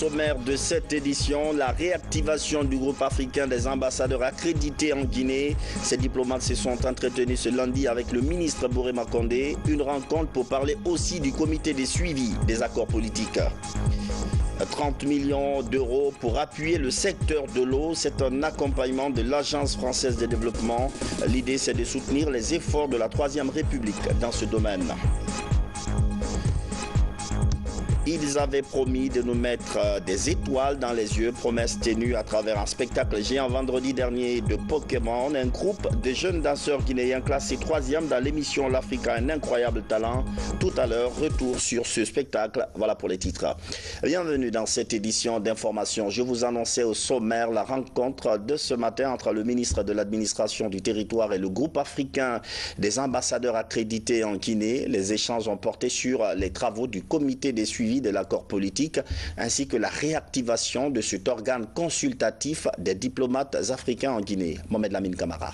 sommaire de cette édition, la réactivation du groupe africain des ambassadeurs accrédités en Guinée. Ces diplomates se sont entretenus ce lundi avec le ministre Boré Makondé. Une rencontre pour parler aussi du comité de suivi des accords politiques. 30 millions d'euros pour appuyer le secteur de l'eau. C'est un accompagnement de l'Agence française de développement. L'idée, c'est de soutenir les efforts de la Troisième République dans ce domaine. Ils avaient promis de nous mettre des étoiles dans les yeux, promesse tenue à travers un spectacle géant vendredi dernier de Pokémon. Un groupe de jeunes danseurs guinéens classés 3e dans l'émission L'Afrique a un incroyable talent. Tout à l'heure, retour sur ce spectacle. Voilà pour les titres. Bienvenue dans cette édition d'information. Je vous annonçais au sommaire la rencontre de ce matin entre le ministre de l'Administration du Territoire et le groupe africain des ambassadeurs accrédités en Guinée. Les échanges ont porté sur les travaux du comité des suivis de l'accord politique ainsi que la réactivation de cet organe consultatif des diplomates africains en Guinée. Mohamed Lamine Camara.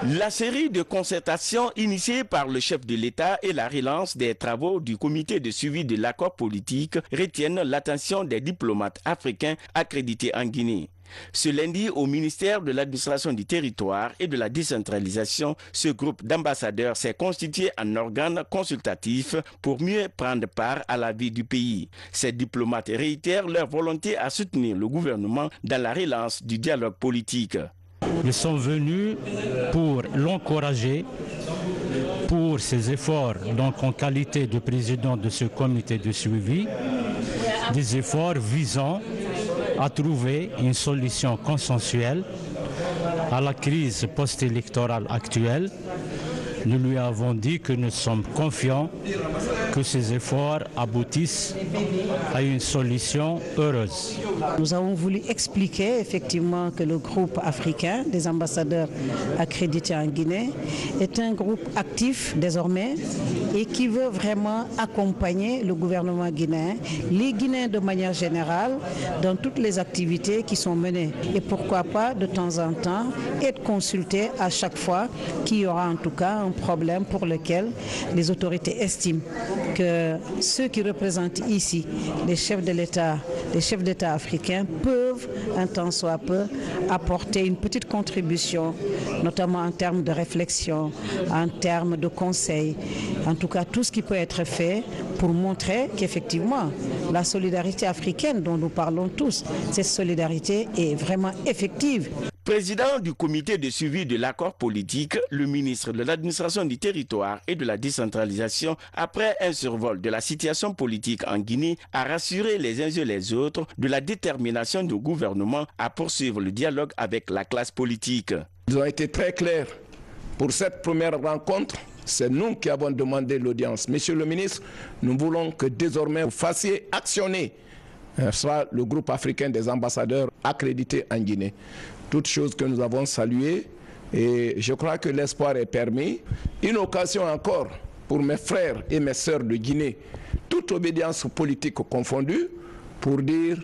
La série de concertations initiée par le chef de l'État et la relance des travaux du comité de suivi de l'accord politique retiennent l'attention des diplomates africains accrédités en Guinée. Ce lundi, au ministère de l'Administration du Territoire et de la Décentralisation, ce groupe d'ambassadeurs s'est constitué en organe consultatif pour mieux prendre part à la vie du pays. Ces diplomates réitèrent leur volonté à soutenir le gouvernement dans la relance du dialogue politique. Ils sont venus pour l'encourager pour ses efforts donc en qualité de président de ce comité de suivi, des efforts visant à trouver une solution consensuelle à la crise post-électorale actuelle. Nous lui avons dit que nous sommes confiants que ces efforts aboutissent à une solution heureuse. Nous avons voulu expliquer effectivement que le groupe africain des ambassadeurs accrédités en Guinée est un groupe actif désormais et qui veut vraiment accompagner le gouvernement guinéen, les Guinéens de manière générale, dans toutes les activités qui sont menées. Et pourquoi pas de temps en temps être consulté à chaque fois qu'il y aura en tout cas un problème pour lequel les autorités estiment que ceux qui représentent ici les chefs de l'État, les chefs d'État africains peuvent, un tant soit peu, apporter une petite contribution, notamment en termes de réflexion, en termes de conseils, en tout cas tout ce qui peut être fait pour montrer qu'effectivement la solidarité africaine dont nous parlons tous, cette solidarité est vraiment effective. Président du comité de suivi de l'accord politique, le ministre de l'Administration du Territoire et de la Décentralisation, après un survol de la situation politique en Guinée, a rassuré les uns et les autres de la détermination du gouvernement à poursuivre le dialogue avec la classe politique. Ils ont été très clairs pour cette première rencontre. C'est nous qui avons demandé l'audience. Monsieur le ministre, nous voulons que désormais vous fassiez actionner soit le groupe africain des ambassadeurs accrédités en Guinée. Toutes choses que nous avons saluées et je crois que l'espoir est permis. Une occasion encore pour mes frères et mes sœurs de Guinée, toute obédience politique confondue, pour dire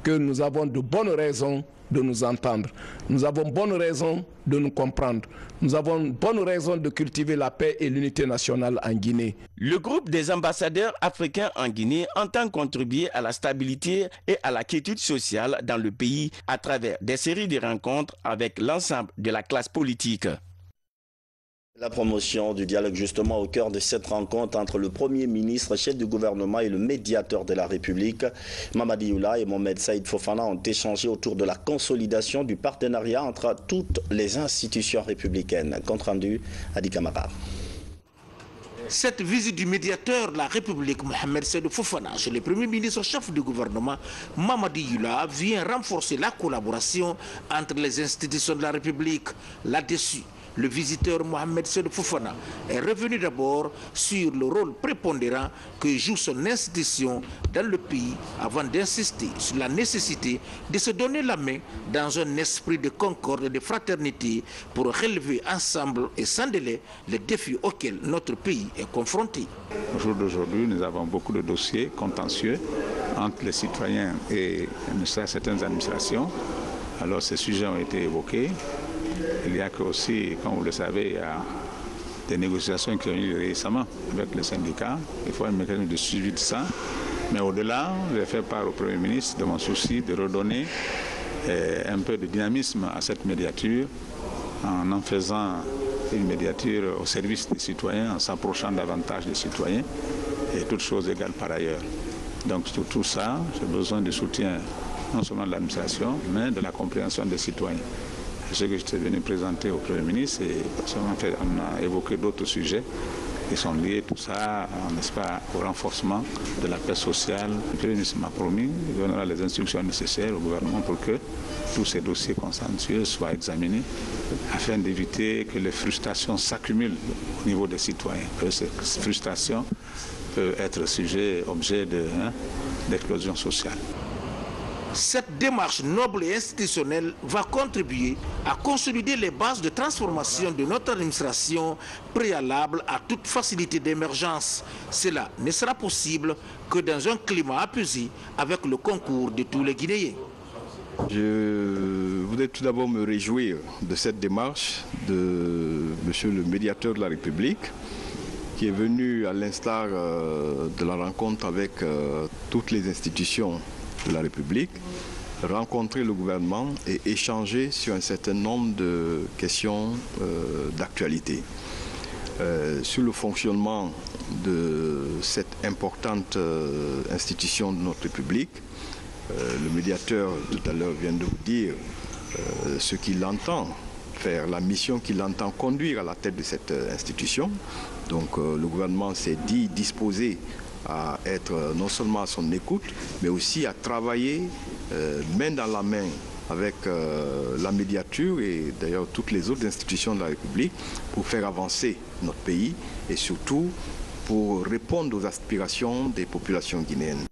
que nous avons de bonnes raisons de nous entendre. Nous avons bonne raison de nous comprendre. Nous avons bonne raison de cultiver la paix et l'unité nationale en Guinée. Le groupe des ambassadeurs africains en Guinée entend contribuer à la stabilité et à la quiétude sociale dans le pays à travers des séries de rencontres avec l'ensemble de la classe politique. La promotion du dialogue justement au cœur de cette rencontre entre le Premier ministre, chef du gouvernement et le médiateur de la République. Mamadi Youla et Mohamed Saïd Fofana ont échangé autour de la consolidation du partenariat entre toutes les institutions républicaines. Compte rendu, Adi Kamara. Cette visite du médiateur de la République, Mohamed Saïd Fofana, chez le Premier ministre chef du gouvernement, Mamadi Youla, vient renforcer la collaboration entre les institutions de la République. Là-dessus, le visiteur Mohamed Saïd Fofana est revenu d'abord sur le rôle prépondérant que joue son institution dans le pays avant d'insister sur la nécessité de se donner la main dans un esprit de concorde et de fraternité pour relever ensemble et sans délai les défis auxquels notre pays est confronté. Au jour d'aujourd'hui, nous avons beaucoup de dossiers contentieux entre les citoyens et certaines administrations. Alors ces sujets ont été évoqués. Il y a que aussi, comme vous le savez, il y a des négociations qui ont eu lieu récemment avec les syndicats. Il faut un mécanisme de suivi de ça. Mais au-delà, j'ai fait part au Premier ministre de mon souci de redonner un peu de dynamisme à cette médiature en faisant une médiature au service des citoyens, en s'approchant davantage des citoyens et toutes choses égales par ailleurs. Donc sur tout ça, j'ai besoin du soutien non seulement de l'administration, mais de la compréhension des citoyens. C'est ce que j'étais venu présenter au Premier ministre et on a évoqué d'autres sujets qui sont liés, tout ça, n'est-ce pas, au renforcement de la paix sociale. Le Premier ministre m'a promis, il donnera les instructions nécessaires au gouvernement pour que tous ces dossiers consensuels soient examinés afin d'éviter que les frustrations s'accumulent au niveau des citoyens. Que ces frustrations peuvent être objet d'explosion sociale. Cette démarche noble et institutionnelle va contribuer à consolider les bases de transformation de notre administration préalable à toute facilité d'émergence. Cela ne sera possible que dans un climat apaisé avec le concours de tous les Guinéens. Je voudrais tout d'abord me réjouir de cette démarche de Monsieur le médiateur de la République qui est venu à l'instar de la rencontre avec toutes les institutions de la République, rencontrer le gouvernement et échanger sur un certain nombre de questions d'actualité. Sur le fonctionnement de cette importante institution de notre République, le médiateur tout à l'heure vient de vous dire ce qu'il entend faire, la mission qu'il entend conduire à la tête de cette institution. Donc le gouvernement s'est dit disposé à être non seulement à son écoute, mais aussi à travailler main dans la main avec la médiature et d'ailleurs toutes les autres institutions de la République pour faire avancer notre pays et surtout pour répondre aux aspirations des populations guinéennes.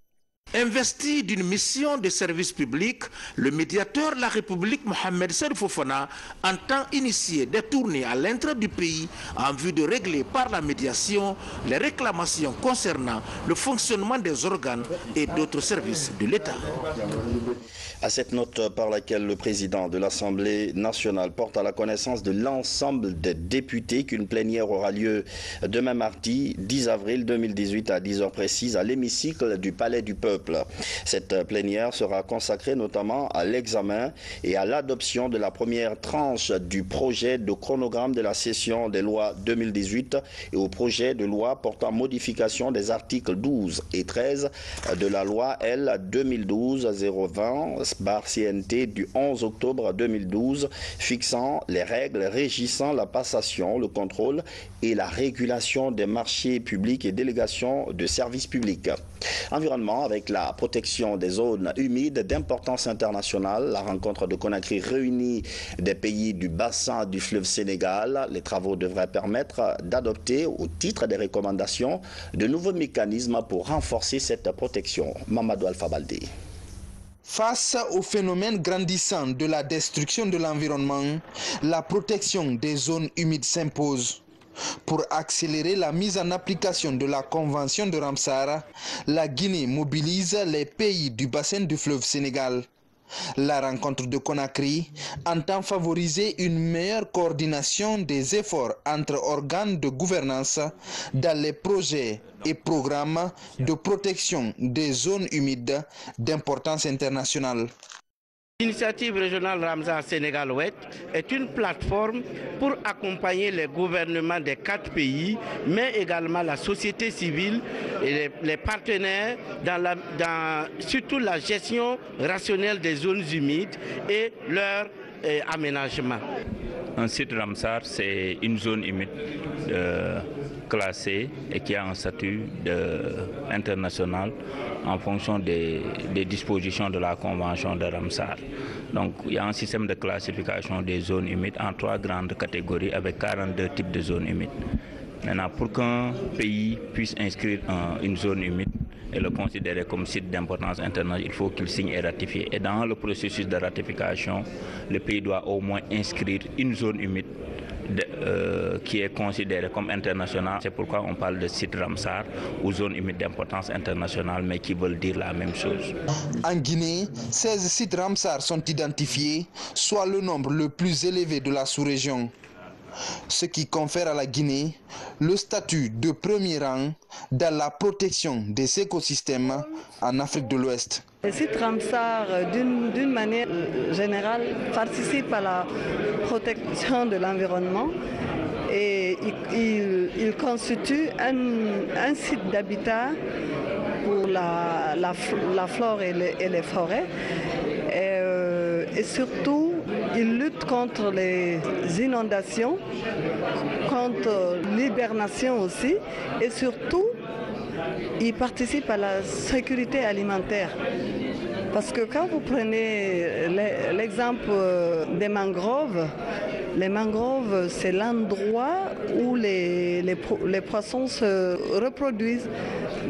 Investi d'une mission de service public, le médiateur de la République Mohamed Seydou Fofana entend initier des tournées à l'entrée du pays en vue de régler par la médiation les réclamations concernant le fonctionnement des organes et d'autres services de l'État. À cette note par laquelle le président de l'Assemblée nationale porte à la connaissance de l'ensemble des députés qu'une plénière aura lieu demain mardi 10 avril 2018 à 10h précises à l'hémicycle du Palais du Peuple. Cette plénière sera consacrée notamment à l'examen et à l'adoption de la première tranche du projet de chronogramme de la session des lois 2018 et au projet de loi portant modification des articles 12 et 13 de la loi L 2012-020/CNT du 11 octobre 2012 fixant les règles régissant la passation, le contrôle et la régulation des marchés publics et délégations de services publics. Environnement avec la protection des zones humides d'importance internationale. La rencontre de Conakry réunit des pays du bassin du fleuve Sénégal. Les travaux devraient permettre d'adopter au titre des recommandations de nouveaux mécanismes pour renforcer cette protection. Mamadou Alpha Baldé. Face au phénomène grandissant de la destruction de l'environnement, la protection des zones humides s'impose. Pour accélérer la mise en application de la Convention de Ramsar, la Guinée mobilise les pays du bassin du fleuve Sénégal. La rencontre de Conakry entend favoriser une meilleure coordination des efforts entre organes de gouvernance dans les projets et programmes de protection des zones humides d'importance internationale. L'initiative régionale Ramsar Sénégal-Ouest est une plateforme pour accompagner les gouvernements des 4 pays, mais également la société civile et les partenaires dans surtout la gestion rationnelle des zones humides et leur aménagement. Un site Ramsar, c'est une zone humide classée et qui a un statut international en fonction des dispositions de la Convention de Ramsar. Donc il y a un système de classification des zones humides en 3 grandes catégories avec 42 types de zones humides. Maintenant, pour qu'un pays puisse inscrire une zone humide et le considérer comme site d'importance internationale, il faut qu'il signe et ratifie. Et dans le processus de ratification, le pays doit au moins inscrire une zone humide qui est considérée comme internationale. C'est pourquoi on parle de site Ramsar ou zone humide d'importance internationale, mais qui veulent dire la même chose. En Guinée, 16 sites Ramsar sont identifiés, soit le nombre le plus élevé de la sous-région. ce qui confère à la Guinée le statut de premier rang dans la protection des écosystèmes en Afrique de l'Ouest. Le site Ramsar, d'une manière générale, participe à la protection de l'environnement et il constitue un site d'habitat pour la flore et les forêts. Et surtout, il lutte contre les inondations, contre l'hibernation aussi, et surtout, il participe à la sécurité alimentaire. Parce que quand vous prenez l'exemple des mangroves, les mangroves, c'est l'endroit où les poissons se reproduisent.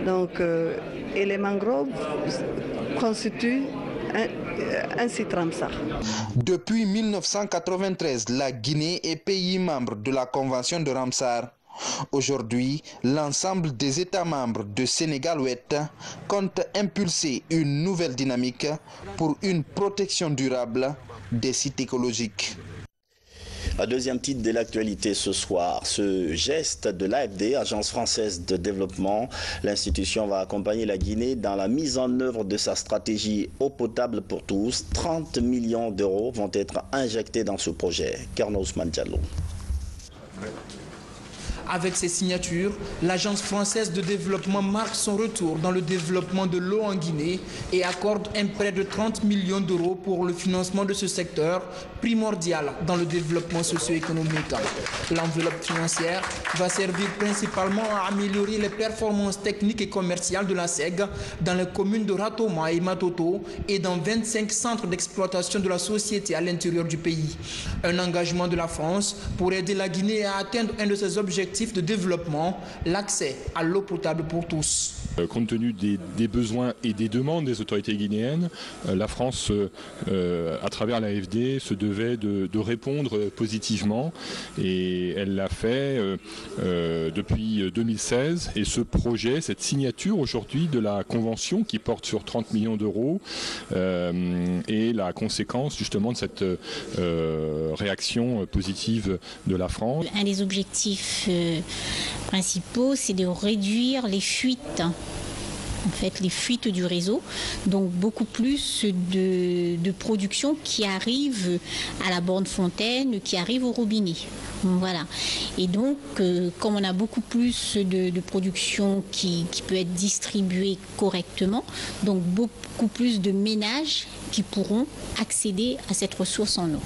Donc, et les mangroves constituent un site Ramsar. Depuis 1993, la Guinée est pays membre de la Convention de Ramsar. Aujourd'hui, l'ensemble des États membres de Sénégal-Ouest compte impulser une nouvelle dynamique pour une protection durable des sites écologiques. Un deuxième titre de l'actualité ce soir, ce geste de l'AFD, Agence française de développement. L'institution va accompagner la Guinée dans la mise en œuvre de sa stratégie eau potable pour tous. 30 millions d'euros vont être injectés dans ce projet. Kerno Ousmane Diallo. Avec ces signatures, l'Agence française de développement marque son retour dans le développement de l'eau en Guinée et accorde un prêt de 30 millions d'euros pour le financement de ce secteur primordial dans le développement socio-économique. L'enveloppe financière va servir principalement à améliorer les performances techniques et commerciales de la SEG dans les communes de Ratoma et Matoto et dans 25 centres d'exploitation de la société à l'intérieur du pays. Un engagement de la France pour aider la Guinée à atteindre un de ses objectifs de développement, l'accès à l'eau potable pour tous. Compte tenu des besoins et des demandes des autorités guinéennes, la France, à travers l'AFD, se devait de répondre positivement et elle l'a fait depuis 2016. Et ce projet, cette signature aujourd'hui de la convention qui porte sur 30 millions d'euros est la conséquence justement de cette réaction positive de la France. Un des objectifs principaux, c'est de réduire les fuites. En fait, les fuites du réseau, donc beaucoup plus de production qui arrive à la borne fontaine, qui arrive au robinet. Voilà. Et donc, comme on a beaucoup plus de production qui peut être distribuée correctement, donc beaucoup plus de ménages qui pourront accéder à cette ressource en eau.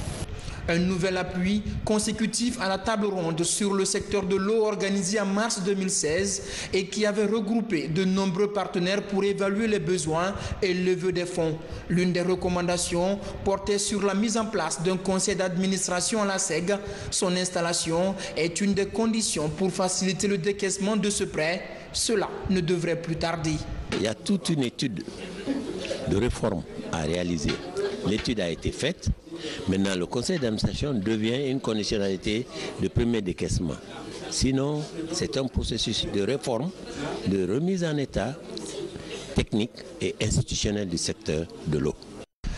Un nouvel appui consécutif à la table ronde sur le secteur de l'eau organisée en mars 2016 et qui avait regroupé de nombreux partenaires pour évaluer les besoins et lever des fonds. L'une des recommandations portait sur la mise en place d'un conseil d'administration à la SEG. Son installation est une des conditions pour faciliter le décaissement de ce prêt. Cela ne devrait plus tarder. Il y a toute une étude de réforme à réaliser. L'étude a été faite. Maintenant, le conseil d'administration devient une conditionnalité de premier décaissement. Sinon, c'est un processus de réforme, de remise en état technique et institutionnelle du secteur de l'eau.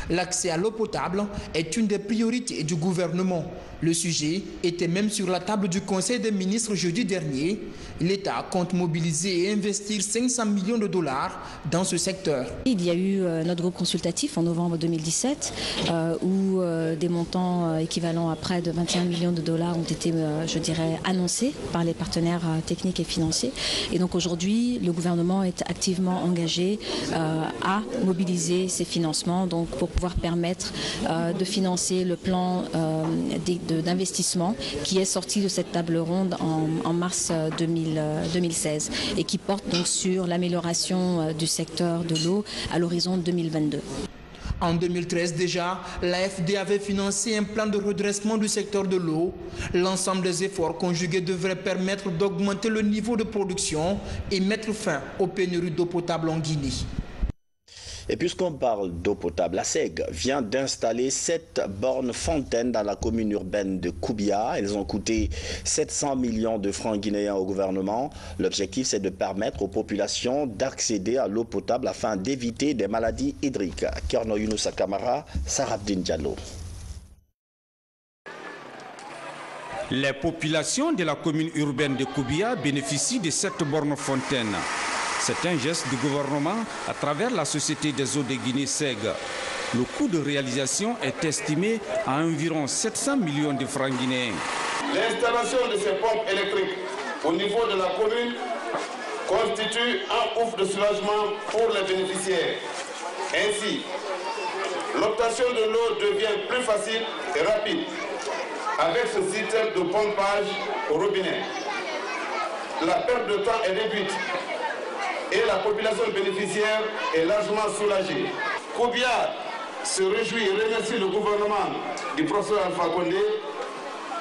L'accès à l'eau potable est une des priorités du gouvernement. Le sujet était même sur la table du Conseil des ministres jeudi dernier. L'État compte mobiliser et investir 500 millions de dollars dans ce secteur. Il y a eu notre groupe consultatif en novembre 2017 où des montants équivalents à près de 21 millions de dollars ont été, je dirais, annoncés par les partenaires techniques et financiers. Et donc aujourd'hui, le gouvernement est activement engagé à mobiliser ces financements donc pour pouvoir permettre de financer le plan d'investissement qui est sorti de cette table ronde en mars 2016 et qui porte donc sur l'amélioration du secteur de l'eau à l'horizon 2022. En 2013 déjà, l'AFD avait financé un plan de redressement du secteur de l'eau. L'ensemble des efforts conjugués devrait permettre d'augmenter le niveau de production et mettre fin aux pénuries d'eau potable en Guinée. Et puisqu'on parle d'eau potable, la SEG vient d'installer 7 bornes fontaines dans la commune urbaine de Koubia. Elles ont coûté 700 millions de francs guinéens au gouvernement. L'objectif, c'est de permettre aux populations d'accéder à l'eau potable afin d'éviter des maladies hydriques. Kerno Younoussa Kamara, Sarabdine Diallo. Les populations de la commune urbaine de Koubia bénéficient de cette borne-fontaine. C'est un geste du gouvernement à travers la Société des eaux de Guinée SEG. Le coût de réalisation est estimé à environ 700 millions de francs guinéens. L'installation de ces pompes électriques au niveau de la commune constitue un ouf de soulagement pour les bénéficiaires. Ainsi, l'obtention de l'eau devient plus facile et rapide avec ce système de pompage au robinet. La perte de temps est réduite et la population bénéficiaire est largement soulagée. Koubia se réjouit et remercie le gouvernement du professeur Alpha Condé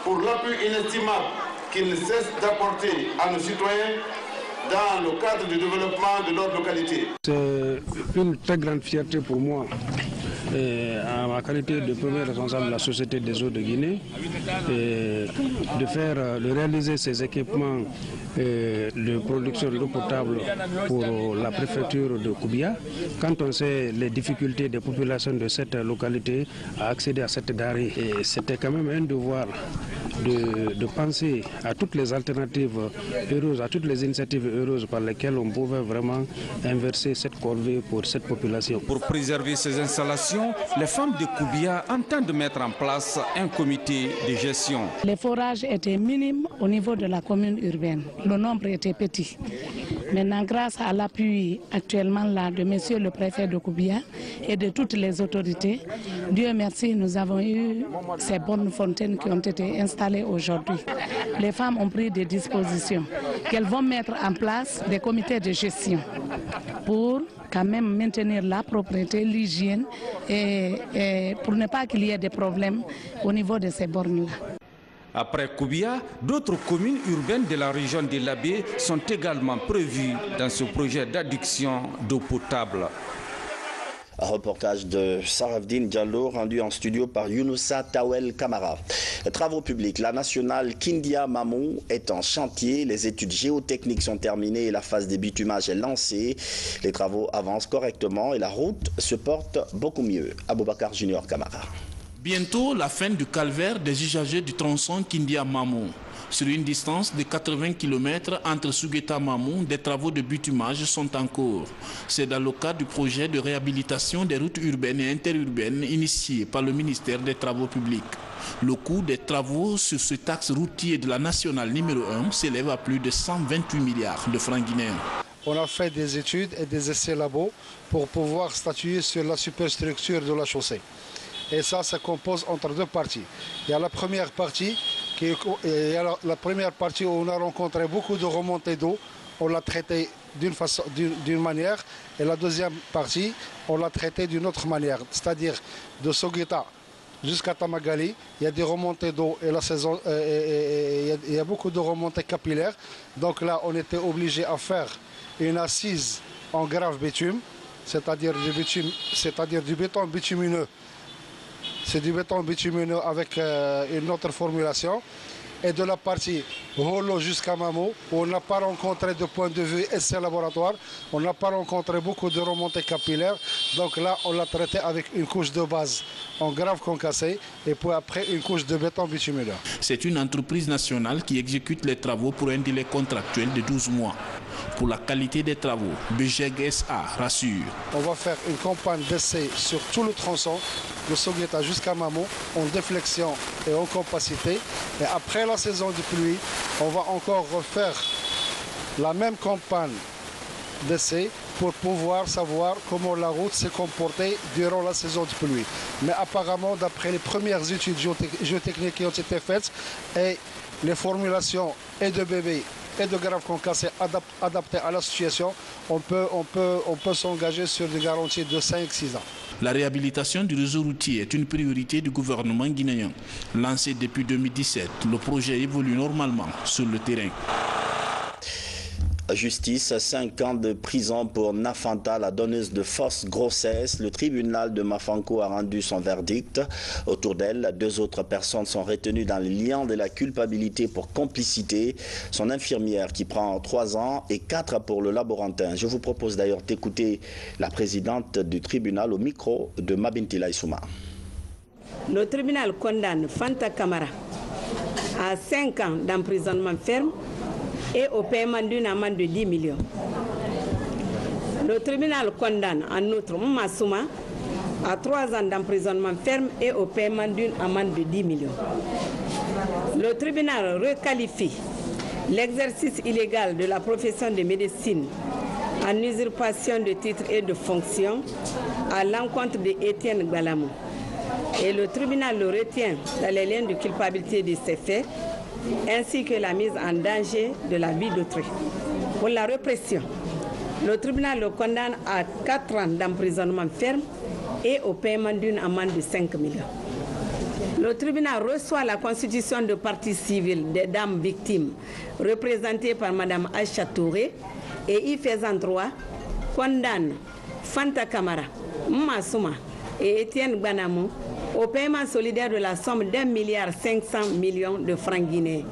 pour l'appui inestimable qu'il ne cesse d'apporter à nos citoyens dans le cadre du développement de leur localité. C'est une très grande fierté pour moi, en ma qualité de premier responsable de la Société des eaux de Guinée, de réaliser ces équipements de production d'eau potable pour la préfecture de Koubia. Quand on sait les difficultés des populations de cette localité à accéder à cette denrée, c'était quand même un devoir de penser à toutes les alternatives heureuses, à toutes les initiatives heureuses par lesquelles on pouvait vraiment inverser cette corvée pour cette population. Pour préserver ces installations, les femmes de Koubia entendent mettre en place un comité de gestion. Les forages étaient minimes au niveau de la commune urbaine. Le nombre était petit. Maintenant, grâce à l'appui actuellement là de monsieur le préfet de Koubia et de toutes les autorités, Dieu merci, nous avons eu ces bonnes fontaines qui ont été installées aujourd'hui. Les femmes ont pris des dispositions qu'elles vont mettre en place des comités de gestion pour quand même maintenir la propreté, l'hygiène et pour ne pas qu'il y ait des problèmes au niveau de ces bornes-là. Après Koubia, d'autres communes urbaines de la région de l'Abbé sont également prévues dans ce projet d'adduction d'eau potable. Un reportage de Sarafdine Diallo rendu en studio par Younoussa Tawel Kamara. Travaux publics, la nationale Kindia Mamou est en chantier. Les études géotechniques sont terminées et la phase de bitumage est lancée. Les travaux avancent correctement et la route se porte beaucoup mieux. Aboubakar Junior Kamara. Bientôt la fin du calvaire des usagers du tronçon Kindia-Mamou. Sur une distance de 80 km entre Sougeta-Mamou, des travaux de bitumage sont en cours. C'est dans le cadre du projet de réhabilitation des routes urbaines et interurbaines initié par le ministère des Travaux publics. Le coût des travaux sur cet axe routier de la nationale numéro 1 s'élève à plus de 128 milliards de francs guinéens. On a fait des études et des essais labos pour pouvoir statuer sur la superstructure de la chaussée. Et ça se compose entre deux parties. Il y a la première partie, où on a rencontré beaucoup de remontées d'eau. On l'a traité d'une manière. Et la deuxième partie, on l'a traité d'une autre manière. C'est-à-dire de Sogueta jusqu'à Tamagali, il y a des remontées d'eau et il y a beaucoup de remontées capillaires. Donc là, on était obligé à faire une assise en grave bitume, c'est-à-dire du béton bitumineux. C'est du béton bitumineux avec une autre formulation. Et de la partie Holo jusqu'à Mamou, où on n'a pas rencontré de point de vue essai laboratoire, on n'a pas rencontré beaucoup de remontées capillaires. Donc là, on l'a traité avec une couche de base en grave concassé et puis après une couche de béton bitumineux. C'est une entreprise nationale qui exécute les travaux pour un délai contractuel de 12 mois. Pour la qualité des travaux, BGEG SA rassure. On va faire une campagne d'essai sur tout le tronçon de Sogueta jusqu'à Mamou en déflexion et en compacité. Et après la saison de pluie, on va encore refaire la même campagne d'essai pour pouvoir savoir comment la route s'est comportée durant la saison de pluie. Mais apparemment, d'après les premières études géotechniques qui ont été faites et les formulations et de bébés et de graves concassés adaptés à la situation, on peut s'engager sur des garanties de 5-6 ans. La réhabilitation du réseau routier est une priorité du gouvernement guinéen. Lancé depuis 2017, le projet évolue normalement sur le terrain. Justice, 5 ans de prison pour Nafanta, la donneuse de fausse grossesse. Le tribunal de Mafanko a rendu son verdict. Autour d'elle, 2 autres personnes sont retenues dans le lien de la culpabilité pour complicité. Son infirmière qui prend 3 ans et 4 pour le laborantin. Je vous propose d'ailleurs d'écouter la présidente du tribunal au micro de Mabintila Issouma. Le tribunal condamne Fanta Kamara à 5 ans d'emprisonnement ferme et au paiement d'une amende de 10 millions. Le tribunal condamne en outre Massouma à 3 ans d'emprisonnement ferme et au paiement d'une amende de 10 millions. Le tribunal requalifie l'exercice illégal de la profession de médecine en usurpation de titres et de fonctions à l'encontre d'Étienne Gbalamou. Et le tribunal le retient dans les liens de culpabilité de ces faits, ainsi que la mise en danger de la vie d'autrui. Pour la répression, le tribunal le condamne à 4 ans d'emprisonnement ferme et au paiement d'une amende de 5 millions. Le tribunal reçoit la constitution de partie civile des dames victimes représentées par Mme Aïcha Touré et y faisant droit, condamne Fanta Kamara, Massouma et Étienne Gbanamou au paiement solidaire de la somme d'1,5 milliard de francs guinéens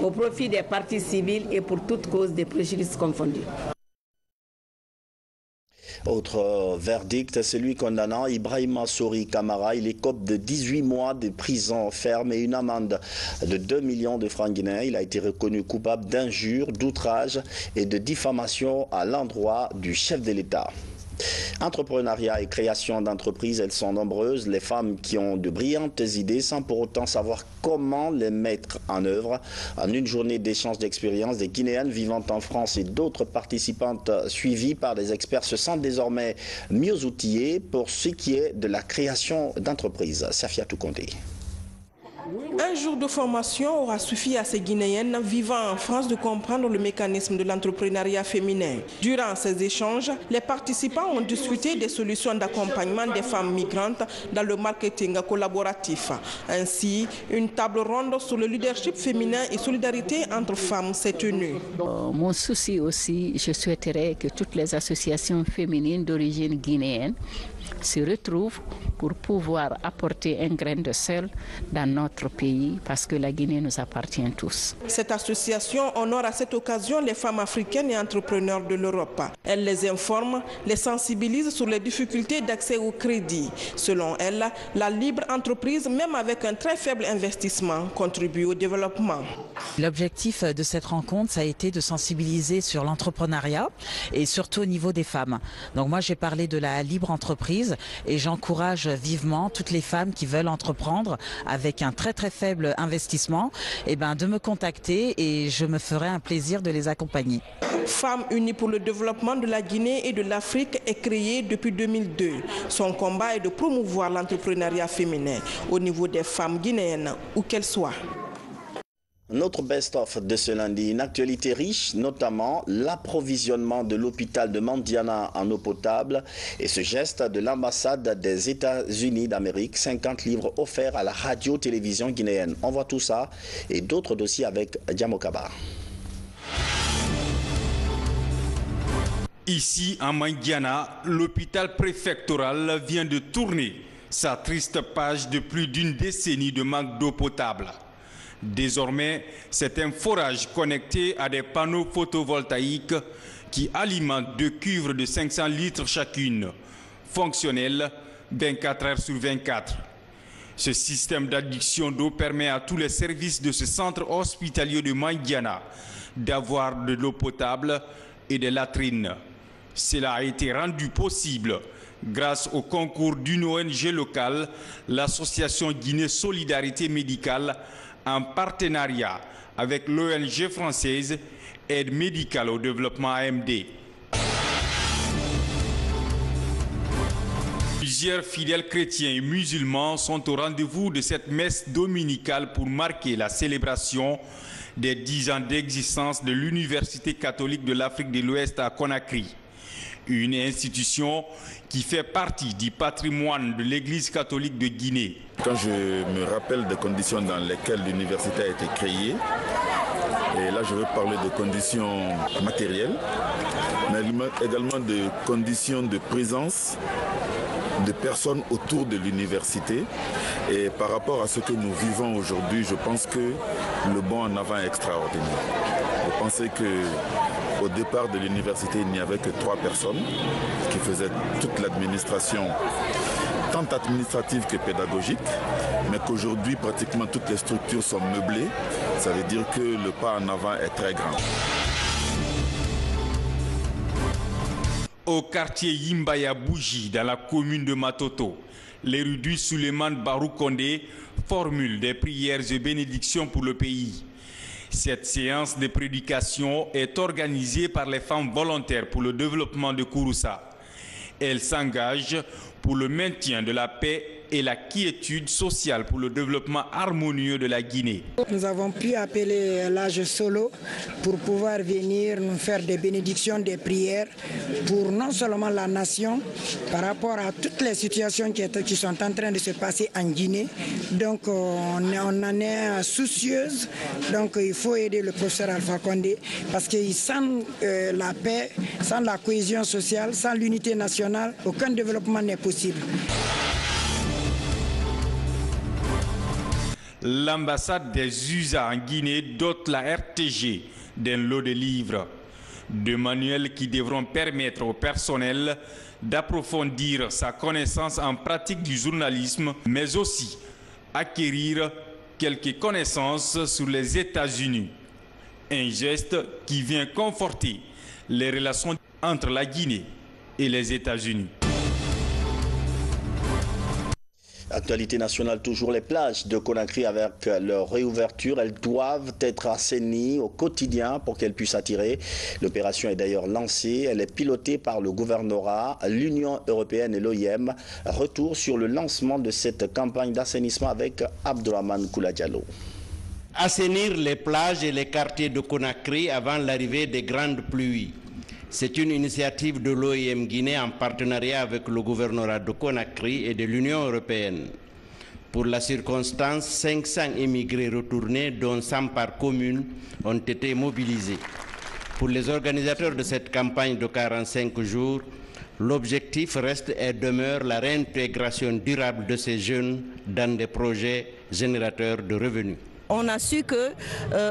au profit des parties civiles et pour toute cause de préjudice confondus. Autre verdict, celui condamnant Ibrahima Sori Kamara. Il écope de 18 mois de prison ferme et une amende de 2 millions de francs guinéens. Il a été reconnu coupable d'injures, d'outrage et de diffamation à l'endroit du chef de l'État. Entrepreneuriat et création d'entreprises, elles sont nombreuses. Les femmes qui ont de brillantes idées sans pour autant savoir comment les mettre en œuvre. En une journée d'échange d'expériences, des Guinéennes vivant en France et d'autres participantes suivies par des experts se sentent désormais mieux outillées pour ce qui est de la création d'entreprises. Safia Toukonde. Un jour de formation aura suffi à ces Guinéennes vivant en France de comprendre le mécanisme de l'entrepreneuriat féminin. Durant ces échanges, les participants ont discuté des solutions d'accompagnement des femmes migrantes dans le marketing collaboratif. Ainsi, une table ronde sur le leadership féminin et solidarité entre femmes s'est tenue. Mon souci aussi, je souhaiterais que toutes les associations féminines d'origine guinéenne se retrouvent pour pouvoir apporter un grain de sel dans notre pays parce que la Guinée nous appartient tous. Cette association honore à cette occasion les femmes africaines et entrepreneurs de l'Europe. Elle les informe, les sensibilise sur les difficultés d'accès au crédit. Selon elle, la libre entreprise, même avec un très faible investissement, contribue au développement. L'objectif de cette rencontre, ça a été de sensibiliser sur l'entrepreneuriat et surtout au niveau des femmes. Donc moi, j'ai parlé de la libre entreprise et j'encourage vivement toutes les femmes qui veulent entreprendre avec un très faible investissement de me contacter et je me ferai un plaisir de les accompagner. Femmes unies pour le développement de la Guinée et de l'Afrique est créée depuis 2002. Son combat est de promouvoir l'entrepreneuriat féminin au niveau des femmes guinéennes, où qu'elles soient. Notre best-of de ce lundi, une actualité riche, notamment l'approvisionnement de l'hôpital de Mandiana en eau potable et ce geste de l'ambassade des États-Unis d'Amérique, 50 livres offerts à la radio-télévision guinéenne. On voit tout ça et d'autres dossiers avec Diamokaba. Ici, à Mandiana, l'hôpital préfectoral vient de tourner sa triste page de plus d'une décennie de manque d'eau potable. Désormais, c'est un forage connecté à des panneaux photovoltaïques qui alimentent 2 cuves de 500 litres chacune, fonctionnelles 24 heures sur 24. Ce système d'adduction d'eau permet à tous les services de ce centre hospitalier de Mandiana d'avoir de l'eau potable et des latrines. Cela a été rendu possible grâce au concours d'une ONG locale, l'association Guinée Solidarité Médicale, en partenariat avec l'ONG française Aide médicale au développement AMD. Plusieurs fidèles chrétiens et musulmans sont au rendez-vous de cette messe dominicale pour marquer la célébration des 10 ans d'existence de l'Université catholique de l'Afrique de l'Ouest à Conakry. Une institution qui fait partie du patrimoine de l'Église catholique de Guinée. Quand je me rappelle des conditions dans lesquelles l'université a été créée, et là je veux parler de conditions matérielles, mais également de conditions de présence de personnes autour de l'université. Et par rapport à ce que nous vivons aujourd'hui, je pense que le bond en avant est extraordinaire. Je pensais qu'au départ de l'université, il n'y avait que 3 personnes qui faisaient toute l'administration tant administrative que pédagogique, mais qu'aujourd'hui pratiquement toutes les structures sont meublées. Ça veut dire que le pas en avant est très grand. Au quartier Yimbaya Bougie, dans la commune de Matoto, l'érudit Suleiman Baroukondé formule des prières et bénédictions pour le pays. Cette séance de prédication est organisée par les femmes volontaires pour le développement de Kouroussa. Elles s'engagent pour le maintien de la paix et la quiétude sociale pour le développement harmonieux de la Guinée. Nous avons pu appeler l'âge solo pour pouvoir venir nous faire des bénédictions, des prières pour non seulement la nation par rapport à toutes les situations qui sont en train de se passer en Guinée. Donc on en est soucieuse. Donc il faut aider le professeur Alpha Condé parce que sans la paix, sans la cohésion sociale, sans l'unité nationale, aucun développement n'est possible. L'ambassade des USA en Guinée dote la RTG d'un lot de livres, de manuels qui devront permettre au personnel d'approfondir sa connaissance en pratique du journalisme, mais aussi acquérir quelques connaissances sur les États-Unis. Un geste qui vient conforter les relations entre la Guinée et les États-Unis. Actualité nationale, toujours les plages de Conakry avec leur réouverture. Elles doivent être assainies au quotidien pour qu'elles puissent attirer. L'opération est d'ailleurs lancée. Elle est pilotée par le gouvernorat, l'Union européenne et l'OIM. Retour sur le lancement de cette campagne d'assainissement avec Abdourahmane Koula-Diallo. Assainir les plages et les quartiers de Conakry avant l'arrivée des grandes pluies. C'est une initiative de l'OIM Guinée en partenariat avec le gouvernorat de Conakry et de l'Union européenne. Pour la circonstance, 500 immigrés retournés, dont 100 par commune, ont été mobilisés. Pour les organisateurs de cette campagne de 45 jours, l'objectif reste et demeure la réintégration durable de ces jeunes dans des projets générateurs de revenus. On a su que,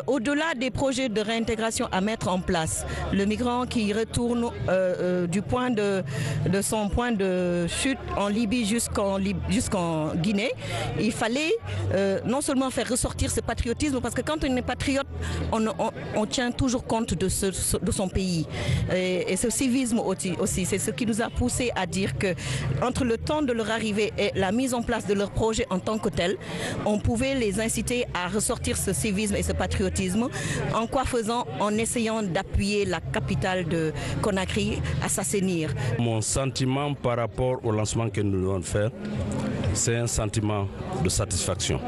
au-delà des projets de réintégration à mettre en place, le migrant qui retourne de son point de chute en Libye jusqu'en Guinée, il fallait non seulement faire ressortir ce patriotisme, parce que quand on est patriote, on tient toujours compte de son pays. Et ce civisme aussi, c'est ce qui nous a poussé à dire que entre le temps de leur arrivée et la mise en place de leur projet en tant que tel, on pouvait les inciter à sortir ce civisme et ce patriotisme. En quoi faisant? En essayant d'appuyer la capitale de Conakry à s'assainir. Mon sentiment par rapport au lancement que nous devons faire, c'est un sentiment de satisfaction.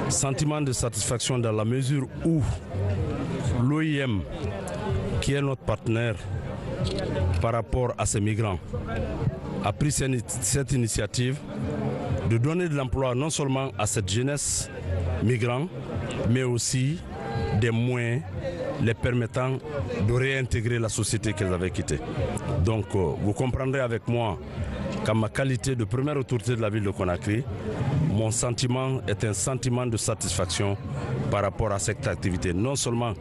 Sentiment de satisfaction dans la mesure où l'OIM, qui est notre partenaire par rapport à ces migrants, a pris cette initiative de donner de l'emploi non seulement à cette jeunesse migrants, mais aussi des moyens les permettant de réintégrer la société qu'elles avaient quittée. Donc vous comprendrez avec moi qu'en ma qualité de première autorité de la ville de Conakry, mon sentiment est un sentiment de satisfaction par rapport à cette activité, non seulement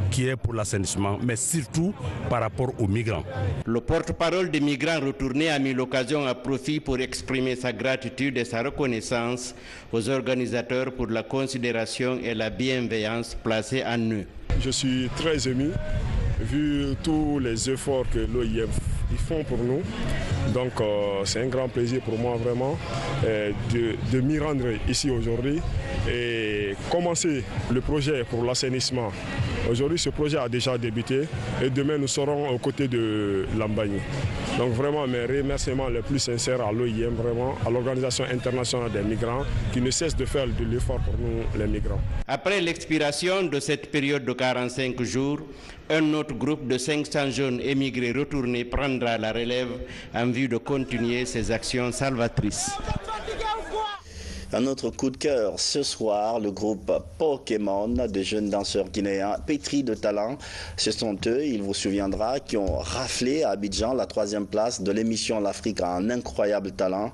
qui est pour l'assainissement, mais surtout par rapport aux migrants. Le porte-parole des migrants retournés a mis l'occasion à profit pour exprimer sa gratitude et sa reconnaissance aux organisateurs pour la considération et la bienveillance placée en eux. Je suis très ému, vu tous les efforts que l'OIM font pour nous. Donc c'est un grand plaisir pour moi vraiment de m'y rendre ici aujourd'hui et commencer le projet pour l'assainissement. Aujourd'hui, ce projet a déjà débuté et demain, nous serons aux côtés de Lambagny. Donc vraiment, mes remerciements les plus sincères à l'OIM, vraiment, à l'Organisation internationale des migrants, qui ne cesse de faire de l'effort pour nous, les migrants. Après l'expiration de cette période de 45 jours, un autre groupe de 500 jeunes émigrés retournés prendra la relève en vue de continuer ses actions salvatrices. Un autre coup de cœur ce soir, le groupe Pokémon de jeunes danseurs guinéens pétris de talent. Ce sont eux, il vous souviendra, qui ont raflé à Abidjan la 3e place de l'émission L'Afrique a un incroyable talent.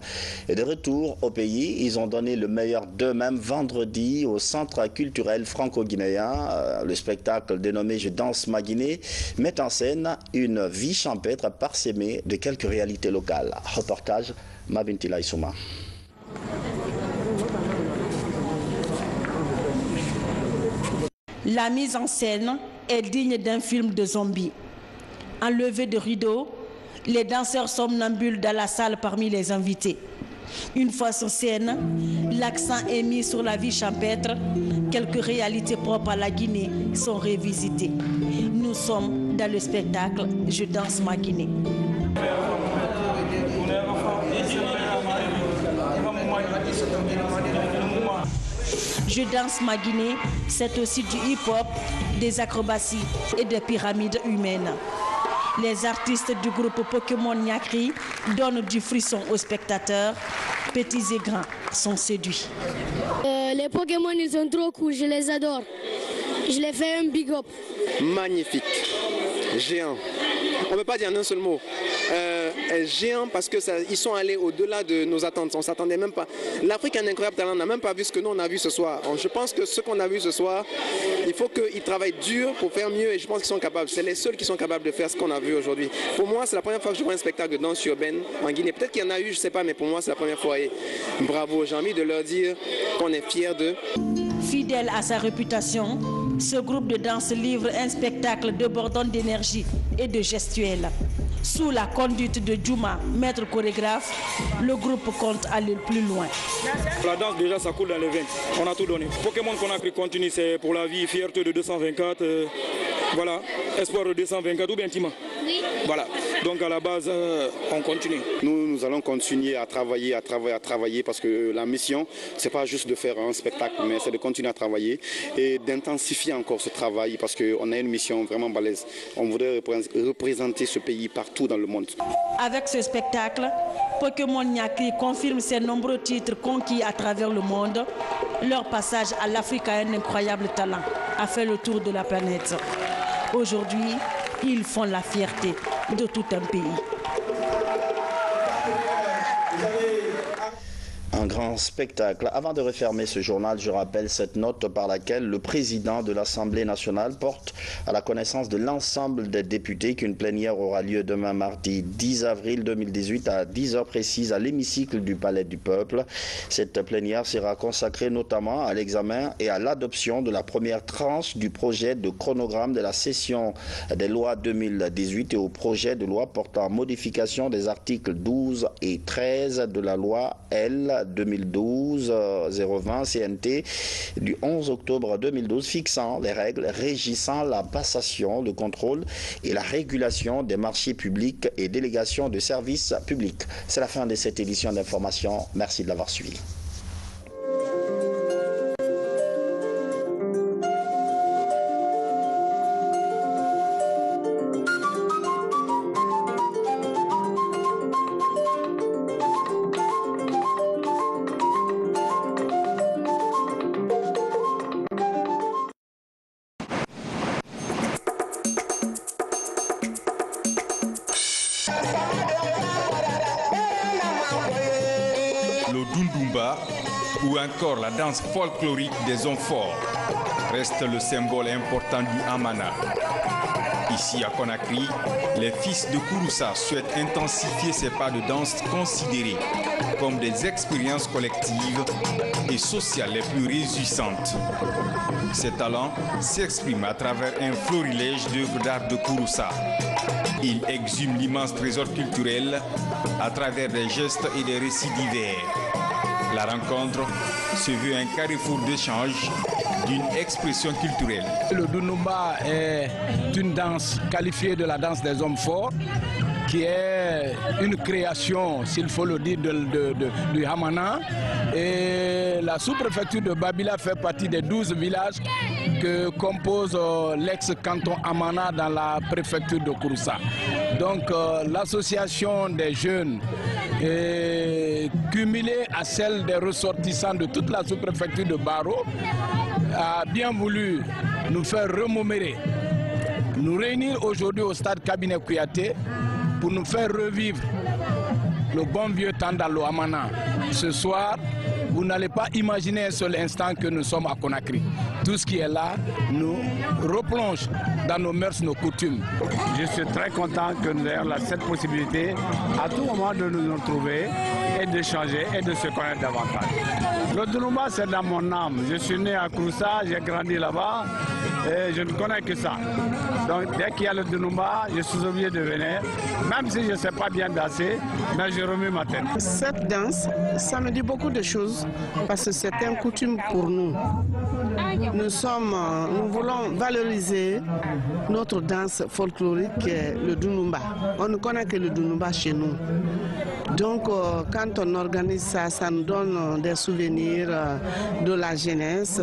Et de retour au pays, ils ont donné le meilleur d'eux-mêmes vendredi au Centre culturel franco-guinéen. Le spectacle dénommé Je danse ma Guinée met en scène une vie champêtre parsemée de quelques réalités locales. Reportage Mabinti Laïsouma. La mise en scène est digne d'un film de zombies. Enlevés de rideaux, les danseurs somnambules dans la salle parmi les invités. Une fois sur scène, l'accent est mis sur la vie champêtre. Quelques réalités propres à la Guinée sont revisitées. Nous sommes dans le spectacle Je danse ma Guinée. Je danse ma Guinée, c'est aussi du hip-hop, des acrobaties et des pyramides humaines. Les artistes du groupe Pokémon Nyakri donnent du frisson aux spectateurs. Petits et grands sont séduits. Les Pokémon, ils sont trop cool, je les adore. Je les fais un big up. Magnifique, géant. On ne peut pas dire en un seul mot. Géant parce que ils sont allés au-delà de nos attentes. On ne s'attendait même pas. L'Afrique a un incroyable talent. On n'a même pas vu ce que nous on a vu ce soir. Je pense que ce qu'on a vu ce soir, il faut qu'ils travaillent dur pour faire mieux et je pense qu'ils sont capables. C'est les seuls qui sont capables de faire ce qu'on a vu aujourd'hui. Pour moi, c'est la première fois que je vois un spectacle de danse urbaine en Guinée. Peut-être qu'il y en a eu, je ne sais pas, mais pour moi, c'est la première fois. Et bravo, j'ai envie de leur dire qu'on est fiers d'eux. Fidèle à sa réputation, ce groupe de danse livre un spectacle débordant d'énergie et de gestuelle. Sous la conduite de Djouma, maître chorégraphe, le groupe compte aller plus loin. La danse, déjà, ça coule dans les veines. On a tout donné. Pokémon qu'on a pris continue, c'est pour la vie, fierté de 224. Voilà, espoir de 224 ou bien Tima. Oui. Voilà, donc à la base, on continue. Nous allons continuer à travailler parce que la mission, c'est pas juste de faire un spectacle, mais c'est de continuer à travailler et d'intensifier encore ce travail parce qu'on a une mission vraiment balèze. On voudrait représenter ce pays partout dans le monde. Avec ce spectacle, Pokémon Nyakri confirme ses nombreux titres conquis à travers le monde. Leur passage à l'Afrique a un incroyable talent, a fait le tour de la planète. Aujourd'hui, ils font la fierté de tout un pays. Un grand spectacle. Avant de refermer ce journal, je rappelle cette note par laquelle le président de l'Assemblée nationale porte à la connaissance de l'ensemble des députés qu'une plénière aura lieu demain mardi 10 avril 2018 à 10h précises à l'hémicycle du Palais du Peuple. Cette plénière sera consacrée notamment à l'examen et à l'adoption de la première tranche du projet de chronogramme de la session des lois 2018 et au projet de loi portant modification des articles 12 et 13 de la loi L 2012-020 CNT du 11 octobre 2012 fixant les règles régissant la passation, le contrôle et la régulation des marchés publics et délégations de services publics. C'est la fin de cette édition d'information. Merci de l'avoir suivi. Ou encore la danse folklorique des hommes forts reste le symbole important du Hamana. Ici à Conakry, les fils de Kouroussa souhaitent intensifier ces pas de danse considérés comme des expériences collectives et sociales les plus réjouissantes. Ces talents s'expriment à travers un florilège d'œuvres d'art de Kouroussa. Ils exhument l'immense trésor culturel à travers des gestes et des récits divers. La rencontre se veut un carrefour d'échange d'une expression culturelle. Le Dunumba est une danse qualifiée de la danse des hommes forts, qui est une création, s'il faut le dire, du Hamana. Et Et la sous-préfecture de Babila fait partie des 12 villages que compose l'ex-canton Amana dans la préfecture de Kouroussa. Donc l'association des jeunes est cumulée à celle des ressortissants de toute la sous-préfecture de Baro a bien voulu nous faire remémorer, nous réunir aujourd'hui au stade Cabinet Kouyaté pour nous faire revivre le bon vieux temps dans l'Amana. Ce soir, vous n'allez pas imaginer un seul instant que nous sommes à Conakry. Tout ce qui est là nous replonge dans nos mœurs, nos coutumes. Je suis très content que nous ayons cette possibilité à tout moment de nous retrouver et d'échanger et de se connaître davantage. Le Dunumba, c'est dans mon âme. Je suis né à Kouroussa, j'ai grandi là-bas et je ne connais que ça. Donc dès qu'il y a le Dunumba, je suis obligé de venir, même si je ne sais pas bien danser, mais je remue ma tête. Cette danse, ça me dit beaucoup de choses parce que c'est une coutume pour nous. Nous voulons valoriser notre danse folklorique, le Dunumba. On ne connaît que le Dunumba chez nous. Donc quand on organise ça, ça nous donne des souvenirs de la jeunesse.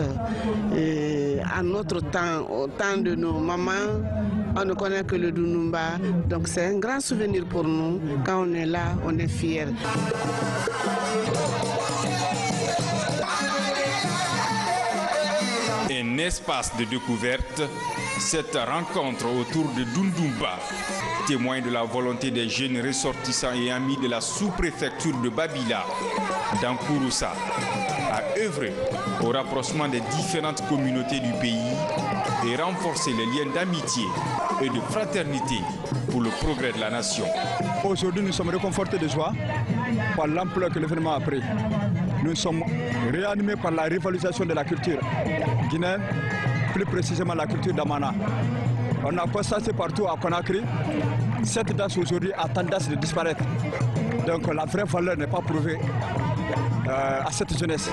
Et à notre temps, au temps de nos mamans, on ne connaît que le Dunumba. Donc c'est un grand souvenir pour nous. Quand on est là, on est fiers. Un espace de découverte, cette rencontre autour de Dundumba témoigne de la volonté des jeunes ressortissants et amis de la sous-préfecture de Babila dans Kouroussa à œuvrer au rapprochement des différentes communautés du pays et renforcer les liens d'amitié et de fraternité pour le progrès de la nation. Aujourd'hui, nous sommes réconfortés de joie par l'ampleur que l'événement a pris. Nous sommes réanimés par la rivalisation de la culture guinéenne, plus précisément la culture d'Amana. On a constaté partout à Conakry, cette danse aujourd'hui a tendance de disparaître. Donc la vraie valeur n'est pas prouvée à cette jeunesse.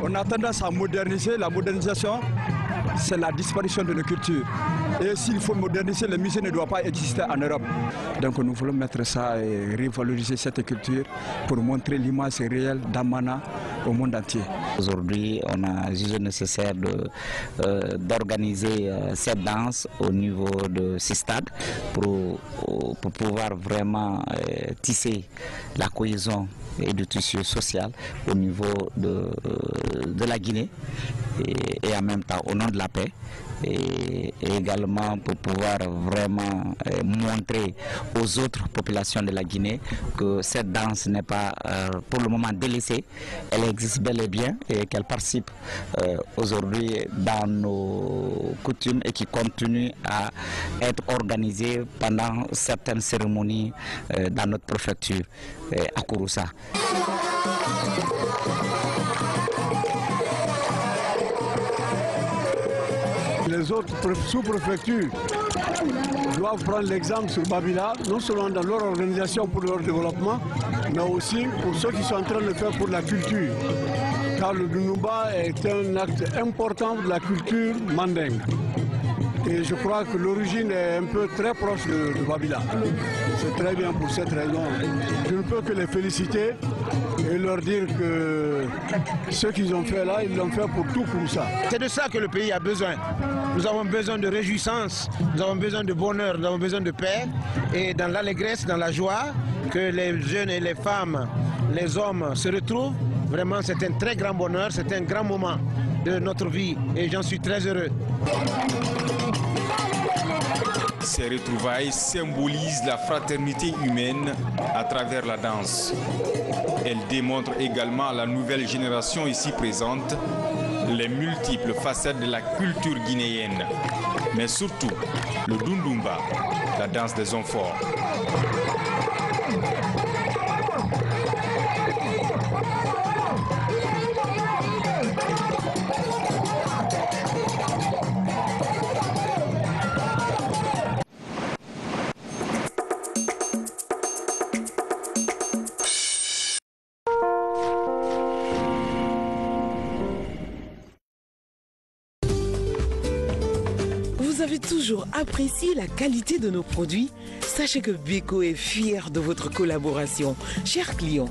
On a tendance à moderniser. La modernisation, c'est la disparition de nos cultures. Et s'il faut moderniser, le musée ne doit pas exister en Europe. Donc nous voulons mettre ça et revaloriser cette culture pour montrer l'image réelle d'Amana au monde entier. Aujourd'hui, on a jugé nécessaire d'organiser cette danse au niveau de ces stades pour pouvoir vraiment tisser la cohésion et du tissu social au niveau de la Guinée et en même temps au nom de la paix. Et également pour pouvoir vraiment montrer aux autres populations de la Guinée que cette danse n'est pas pour le moment délaissée, elle existe bel et bien et qu'elle participe aujourd'hui dans nos coutumes et qui continue à être organisée pendant certaines cérémonies dans notre préfecture à Kouroussa. Les autres sous-préfectures doivent prendre l'exemple sur Babila, non seulement dans leur organisation pour leur développement, mais aussi pour ceux qui sont en train de le faire pour la culture. Car le Dunumba est un acte important de la culture mandingue. Et je crois que l'origine est un peu très proche de Babila. C'est très bien pour cette raison. Je ne peux que les féliciter et leur dire que ce qu'ils ont fait là, ils l'ont fait pour tout Kouroussa. C'est de ça que le pays a besoin. Nous avons besoin de réjouissance, nous avons besoin de bonheur, nous avons besoin de paix. Et dans l'allégresse, dans la joie, que les jeunes et les femmes, les hommes se retrouvent, vraiment c'est un très grand bonheur, c'est un grand moment de notre vie et j'en suis très heureux. Ces retrouvailles symbolisent la fraternité humaine à travers la danse. Elles démontrent également à la nouvelle génération ici présente les multiples facettes de la culture guinéenne, mais surtout le Dundumba, la danse des hommes forts. Vous avez toujours apprécié la qualité de nos produits? Sachez que Beko est fier de votre collaboration. Chers clients,